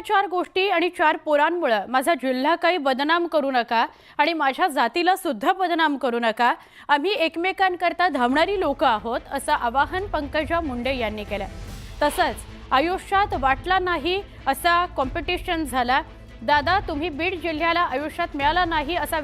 4 गोष्टी आणि 4 पोरांमुळे माझा जिल्हा काही बदनाम करू नका आणि माझ्या जातीला सुद्धा बदनाम करू नका। आम्ही एकमेकांकरता धावणारी लोक आहोत असं आवाहन पंकजा मुंडे यांनी केलं। तसंच आयुष्यात वाटला नाही असा कॉम्पिटिशन झाला। दादा तुम्ही बीड जिल्ह्याला आयुष्यात मिळाला नाही असा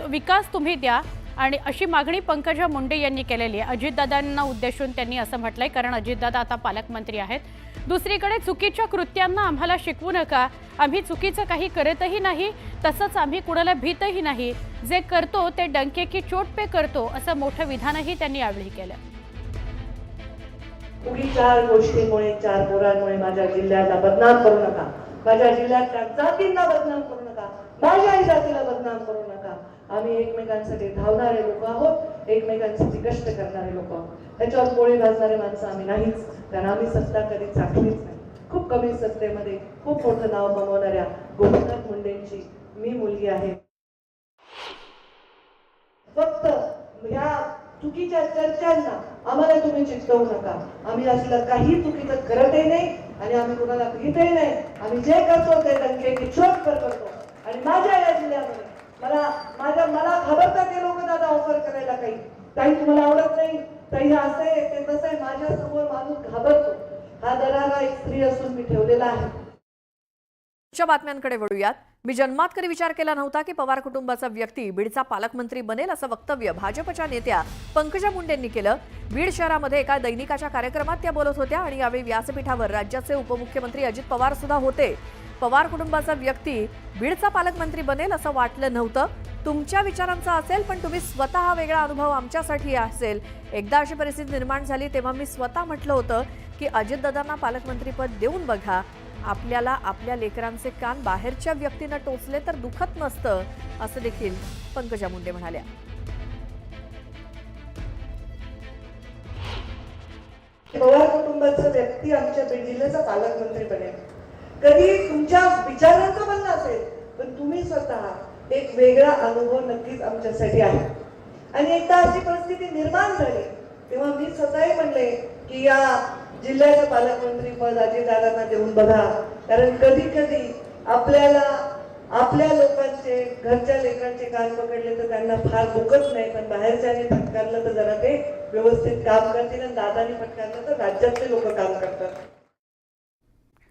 विकास तुम्ही द्या आणि अशी मागणी पंकजा मुंडे यांनी केलेली आहे। अजितदादांना उद्देशून त्यांनी असं म्हटलंय, कारण अजितदादा आता पालकमंत्री आहेत। दुसरीकडे चुकीच्या कृत्यांना आम्हाला शिकवू नका, आम्ही चुकीचं काही करतही नाही, तसंच आम्ही कुणाला भीतही नाही, जे करतो ते डंके की चोट पे करतो असं मोठं विधानही त्यांनी यावेळी केलं। उगी 4 गोष्टींमुळे 4 पोरांमुळे माझ्या जिल्ह्याला बदनाम करू नका, माझ्या जिल्ह्यातल्या जातींना बदनाम करू नका, माझ्याही जातीला बदनाम करू नका। आम्ही एकमेकांसाठी धावणारे लोक आहोत, एकमेकांसाठी कष्ट करणारे लोक आहोत। त्याच्यावर पोळी भाजणारे माणसं आम्ही नाहीच, कारण आम्ही सत्ता कधी चाखलीच नाही। खूप कमी सत्तेमध्ये खूप मोठं नाव कमवणाऱ्या गोपीनाथ मुंडेंची मी मुलगी आहे। फक्त या चुकीच्या चर्चांना आम्हाला तुम्ही चिकटवू नका। आम्ही असलं काही चुकीचं करतही नाही आणि आम्ही कुणाला भीतही नाही। आम्ही जे करतो ते डंके की चोट पर करतो। आणि माझ्या या जिल्ह्यामध्ये मला घाबरतात ते लोक दादा ऑफर करायला, काही तुम्हाला आवडत नाही, काही असं आहे ते तसं आहे, माझ्या समोर माणूस घाबरतो। हा दरारा एक स्त्री असून मी ठेवलेला आहे। बातम्यांकडे वळूयात। मी जन्मात कधी विचार केला नव्हता की पवार कुटुंबाचा व्यक्ती बीडचा पालकमंत्री बनेल असं वक्तव्य भाजपच्या नेत्या पंकजा मुंडेंनी केलं। बीड शहरामध्ये एका दैनिकाच्या कार्यक्रमात त्या बोलत होत्या आणि यावेळी व्यासपीठावर राज्याचे उपमुख्यमंत्री अजित पवार सुद्धा होते। पवार कुटुंबाचा व्यक्ती बीडचा पालकमंत्री बनेल असं वाटलं नव्हतं। तुमच्या विचारांचा असेल, पण तुम्ही स्वतः वेगळा अनुभव आमच्यासाठी असेल। एकदा अशी परिस्थिती निर्माण झाली तेव्हा मी स्वतः म्हटलं होतं की अजितदादांना पालकमंत्रीपद देऊन बघा, आपल्याला आपल्या लेकरांचे कान बाहेरच्या व्यक्तीने टोचले तर दुखत नसतं, असं देखील पंकजा मुंडे म्हणाल्या। पवार कुटुंबाचा व्यक्ती आमच्या बीड जिल्ह्याचा पालकमंत्री बनेल, कधी तुमच्या विचारांचं बनलं असेल, पण तुम्ही स्वतः एक वेगळा अनुभव नक्कीच आमच्यासाठी आहे। आणि एकदा अशी परिस्थिती निर्माण झाली तेव्हा मी स्वतःही म्हणले की या जिल्ह्याचं पालकमंत्री पद अजितदादांना देऊन बघा, कारण कधी कधी आपल्याला आपल्या लोकांचे घरच्या लेकरांचे कान पकडले तर त्यांना फार दुखत नाही, पण बाहेरच्याने फटकारलं तर जरा ते व्यवस्थित काम करतील, आणि दादानी फटकारलं तर राज्यातले लोक काम करतात।